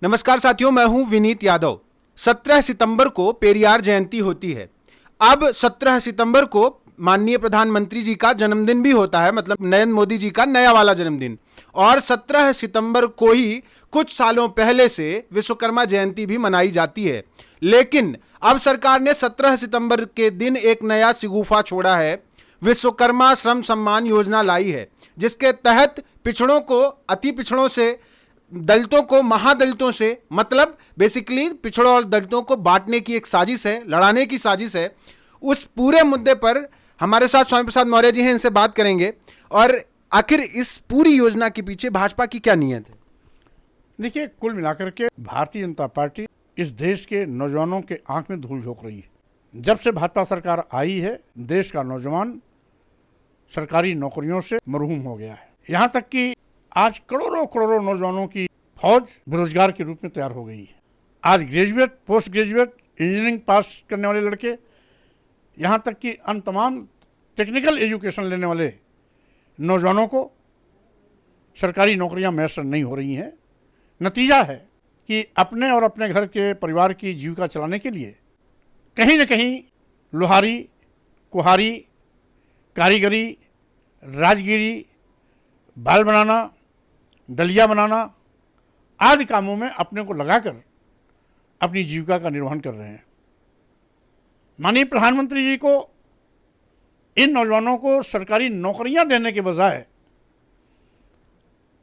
नमस्कार साथियों, मैं हूं विनीत यादव। 17 सितंबर को पेरियार जयंती होती है। अब 17 सितंबर को माननीय प्रधानमंत्री जी का जन्मदिन भी होता है, मतलब नरेंद्र मोदी जी का नया वाला जन्मदिन। और 17 सितंबर को ही कुछ सालों पहले से विश्वकर्मा जयंती भी मनाई जाती है। लेकिन अब सरकार ने 17 सितंबर के दिन एक नया शिगूफा छोड़ा है। विश्वकर्मा श्रम सम्मान योजना लाई है, जिसके तहत पिछड़ों को अति पिछड़ों से, दलितों को महादलितों से, मतलब बेसिकली पिछड़ों और दलितों को बांटने की एक साजिश है, लड़ाने की साजिश है। उस पूरे मुद्दे पर हमारे साथ स्वामी प्रसाद मौर्य जी हैं, इनसे बात करेंगे। और आखिर इस पूरी योजना के पीछे भाजपा की क्या नीयत है? देखिए, कुल मिलाकर के भारतीय जनता पार्टी इस देश के नौजवानों के आंख में धूल झोंक रही है। जब से भाजपा सरकार आई है, देश का नौजवान सरकारी नौकरियों से महरूम हो गया है। यहाँ तक कि आज करोड़ों करोड़ों नौजवानों की फौज बेरोजगार के रूप में तैयार हो गई है। आज graduate, post graduate, engineering pass करने वाले लड़के, यहाँ तक कि अन्य तमाम टेक्निकल एजुकेशन लेने वाले नौजवानों को सरकारी नौकरियां मैसर नहीं हो रही हैं। नतीजा है कि अपने और अपने घर के परिवार की जीविका चलाने के लिए कहीं न कहीं लोहारी, कुहारी, कारीगरी, राजगिरी, बाल बनाना, डलिया बनाना आदि कामों में अपने को लगाकर अपनी जीविका का निर्वहन कर रहे हैं। माननीय प्रधानमंत्री जी को इन नौजवानों को सरकारी नौकरियां देने के बजाय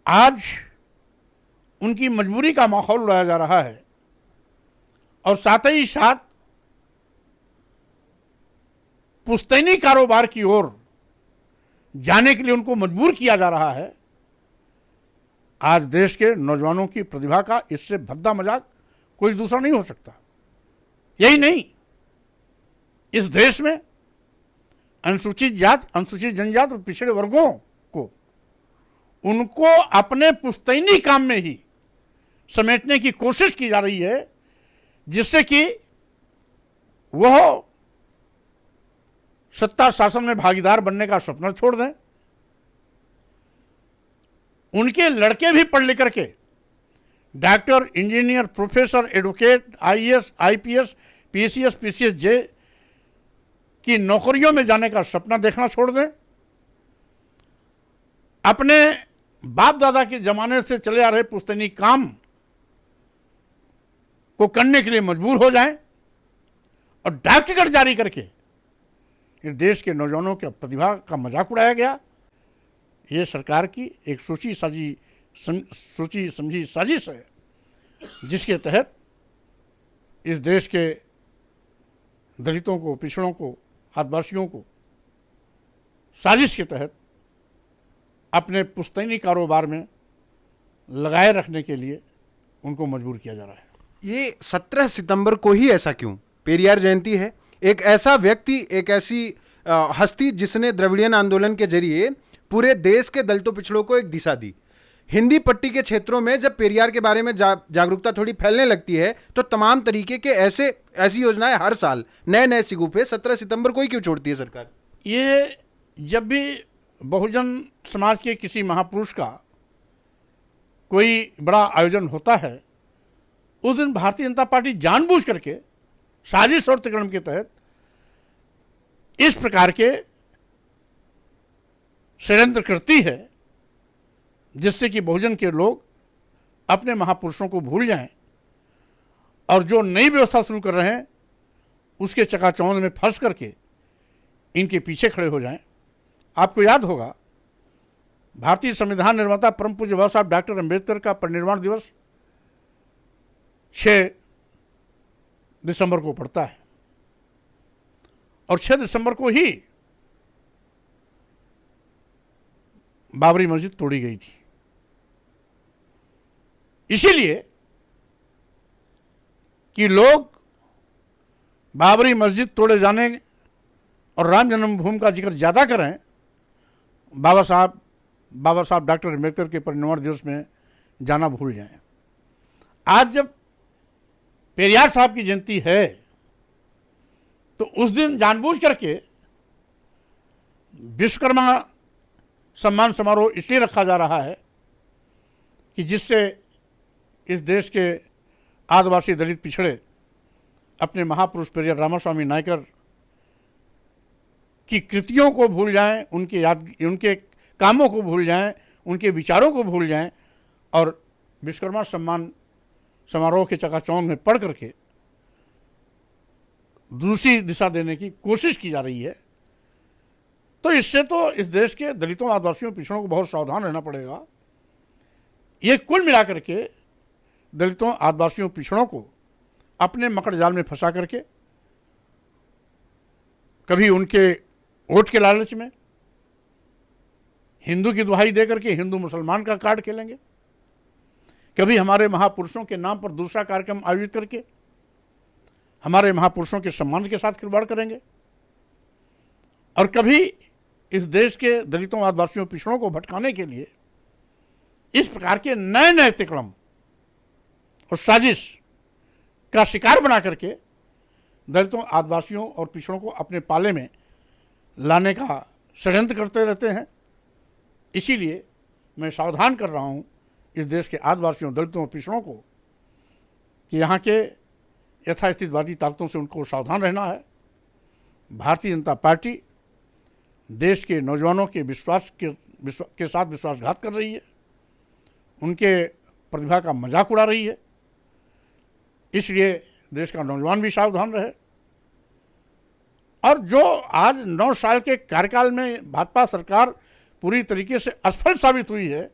आज उनकी मजबूरी का माहौल उड़ाया जा रहा है और साथ ही साथ पुश्तैनी कारोबार की ओर जाने के लिए उनको मजबूर किया जा रहा है। आज देश के नौजवानों की प्रतिभा का इससे भद्दा मजाक कोई दूसरा नहीं हो सकता। यही नहीं, इस देश में अनुसूचित जात, अनुसूचित जनजाति और पिछड़े वर्गों को उनको अपने पुश्तैनी काम में ही समेटने की कोशिश की जा रही है, जिससे कि वह सत्ता शासन में भागीदार बनने का सपना छोड़ दें। उनके लड़के भी पढ़ लिख करके doctor, engineer, professor, advocate, IAS, IPS, PCS, PCS J की नौकरियों में जाने का सपना देखना छोड़ दें। अपने बाप दादा के जमाने से चले आ रहे पुश्तैनी काम को करने के लिए मजबूर हो जाएं और डाक टिकट जारी करके इस देश के नौजवानों की प्रतिभा का मजाक उड़ाया गया। ये सरकार की एक सोची समझी साजिश है, जिसके तहत इस देश के दलितों को, पिछड़ों को, आदिवासियों को साजिश के तहत अपने पुश्तैनी कारोबार में लगाए रखने के लिए उनको मजबूर किया जा रहा है। ये 17 सितंबर को ही ऐसा क्यों? पेरियार जयंती है, एक ऐसा व्यक्ति, एक ऐसी हस्ती जिसने द्रविड़ियन आंदोलन के जरिए पूरे देश के दलितों पिछड़ों को एक दिशा दी। हिंदी पट्टी के क्षेत्रों में जब पेरियार के बारे में जागरूकता थोड़ी फैलने लगती है, तो तमाम तरीके के ऐसी योजनाएं हर साल नए नए शिगूफे 17 सितंबर को ही क्यों छोड़ती है सरकार? ये जब भी बहुजन समाज के किसी महापुरुष का कोई बड़ा आयोजन होता है, उस दिन भारतीय जनता पार्टी जानबूझ करके साजिश और तिक्रम के तहत इस प्रकार के षड्यंत्र करती है, जिससे कि बहुजन के लोग अपने महापुरुषों को भूल जाएं और जो नई व्यवस्था शुरू कर रहे हैं उसके चकाचौंध में फंस करके इनके पीछे खड़े हो जाएं। आपको याद होगा, भारतीय संविधान निर्माता परम पूज्य बाबा साहब डॉक्टर अंबेडकर का परिनिर्वाण दिवस 6 दिसंबर को पड़ता है और 6 दिसंबर को ही बाबरी मस्जिद तोड़ी गई थी। इसीलिए कि लोग बाबरी मस्जिद तोड़े जाने और राम जन्मभूमि का जिक्र ज़्यादा करें, बाबा साहब डॉक्टर अम्बेडकर के परिनिर्वाण दिवस में जाना भूल जाएं। आज जब पेरियार साहब की जयंती है, तो उस दिन जानबूझ करके विश्वकर्मा सम्मान समारोह इसलिए रखा जा रहा है कि जिससे इस देश के आदिवासी दलित पिछड़े अपने महापुरुष पेरियार रामास्वामी नायकर की कृतियों को भूल जाएं, उनके कामों को भूल जाएं, उनके विचारों को भूल जाएं और विश्वकर्मा सम्मान समारोह के चकाचौंध में पढ़ करके दूसरी दिशा देने की कोशिश की जा रही है। तो इससे तो इस देश के दलितों, आदिवासियों, पिछड़ों को बहुत सावधान रहना पड़ेगा। ये कुल मिलाकर के दलितों, आदिवासियों, पिछड़ों को अपने मकड़ जाल में फंसा करके कभी उनके वोट के लालच में हिंदू की दुहाई दे करके हिंदू मुसलमान का कार्ड खेलेंगे, कभी हमारे महापुरुषों के नाम पर दूसरा कार्यक्रम आयोजित करके हमारे महापुरुषों के सम्मान के साथ खिलवाड़ करेंगे, और कभी इस देश के दलितों, आदिवासियों, पिछड़ों को भटकाने के लिए इस प्रकार के नए नए तिकड़म और साजिश का शिकार बना करके दलितों, आदिवासियों और पिछड़ों को अपने पाले में लाने का षड्यंत्र करते रहते हैं। इसीलिए मैं सावधान कर रहा हूँ इस देश के आदिवासियों, दलितों और पिछड़ों को कि यहाँ के यथास्थितिवादी ताकतों से उनको सावधान रहना है। भारतीय जनता पार्टी देश के नौजवानों के विश्वास के साथ विश्वासघात कर रही है, उनके प्रतिभा का मजाक उड़ा रही है। इसलिए देश का नौजवान भी सावधान रहे। और जो आज 9 साल के कार्यकाल में भाजपा सरकार पूरी तरीके से असफल साबित हुई है,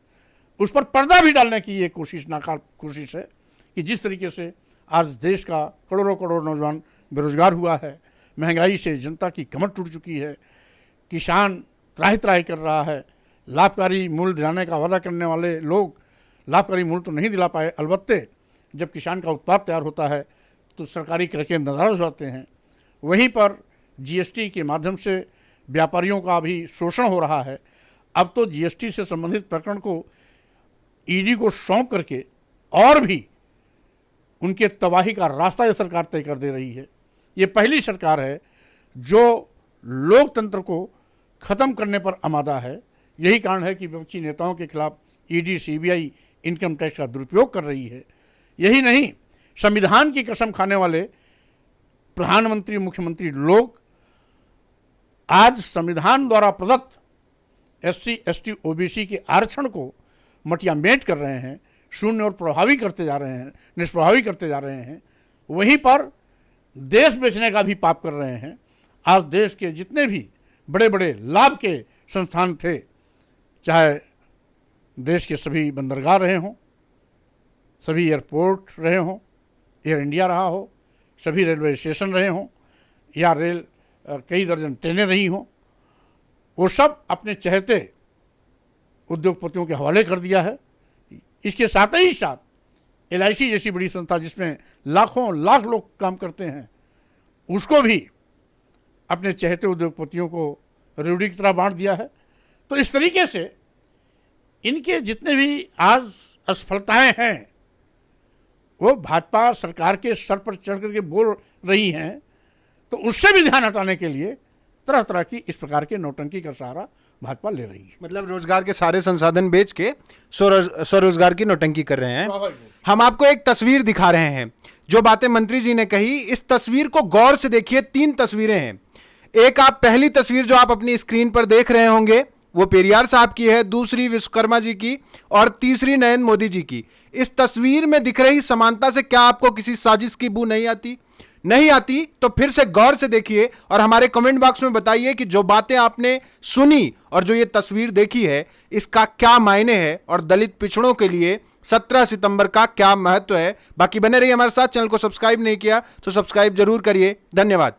उस पर पर्दा भी डालने की ये नाकाम कोशिश है कि जिस तरीके से आज देश का करोड़ों करोड़ नौजवान बेरोजगार हुआ है, महंगाई से जनता की कमर टूट चुकी है, किसान त्राहि त्राहि कर रहा है, लाभकारी मूल्य दिलाने का वादा करने वाले लोग लाभकारी मूल्य तो नहीं दिला पाए। अलबत्ते जब किसान का उत्पाद तैयार होता है तो सरकारी क्रय नाराज हो जाते हैं। वहीं पर जीएसटी के माध्यम से व्यापारियों का भी शोषण हो रहा है। अब तो जीएसटी से संबंधित प्रकरण को ईडी को सौंप करके और भी उनके तबाही का रास्ता ये सरकार तय कर दे रही है। ये पहली सरकार है जो लोकतंत्र को ख़त्म करने पर आमादा है। यही कारण है कि विपक्षी नेताओं के खिलाफ ईडी, सीबीआई इनकम टैक्स का दुरुपयोग कर रही है। यही नहीं, संविधान की कसम खाने वाले प्रधानमंत्री, मुख्यमंत्री लोग आज संविधान द्वारा प्रदत्त SC, ST, OBC के आरक्षण को मटियामेट कर रहे हैं, शून्य और प्रभावी करते जा रहे हैं, निष्प्रभावी करते जा रहे हैं। वहीं पर देश बेचने का भी पाप कर रहे हैं। आज देश के जितने भी बड़े बड़े लाभ के संस्थान थे, चाहे देश के सभी बंदरगाह रहे हों, सभी एयरपोर्ट रहे हों, एयर इंडिया रहा हो, सभी रेलवे स्टेशन रहे हों, या कई दर्जन ट्रेनें रही हों, वो सब अपने चहेते उद्योगपतियों के हवाले कर दिया है। इसके साथ ही साथ LIC जैसी बड़ी संस्था जिसमें लाखों लाख लोग काम करते हैं, उसको भी अपने चहेते उद्योगपतियों को रेवड़ी की तरह बांट दिया है। तो इस तरीके से इनके जितने भी आज असफलताएं हैं वो भाजपा सरकार के सर पर चढ़ करके बोल रही हैं, तो उससे भी ध्यान हटाने के लिए तरह तरह की इस प्रकार के नौटंकी का सहारा भाजपा ले रही है। मतलब रोजगार के सारे संसाधन बेच के स्वरोजगार की नौटंकी कर रहे हैं। हम आपको एक तस्वीर दिखा रहे हैं, जो बातें मंत्री जी ने कही, इस तस्वीर को गौर से देखिए। 3 तस्वीरें हैं। एक आप पहली तस्वीर जो आप अपनी स्क्रीन पर देख रहे होंगे वो पेरियार साहब की है, दूसरी विश्वकर्मा जी की और तीसरी नरेंद्र मोदी जी की। इस तस्वीर में दिख रही समानता से क्या आपको किसी साजिश की बू नहीं आती? नहीं आती तो फिर से गौर से देखिए और हमारे कमेंट बॉक्स में बताइए कि जो बातें आपने सुनी और जो ये तस्वीर देखी है इसका क्या मायने है और दलित पिछड़ों के लिए 17 सितंबर का क्या महत्व है। बाकी बने रहिए हमारे साथ। चैनल को सब्सक्राइब नहीं किया तो सब्सक्राइब जरूर करिए। धन्यवाद।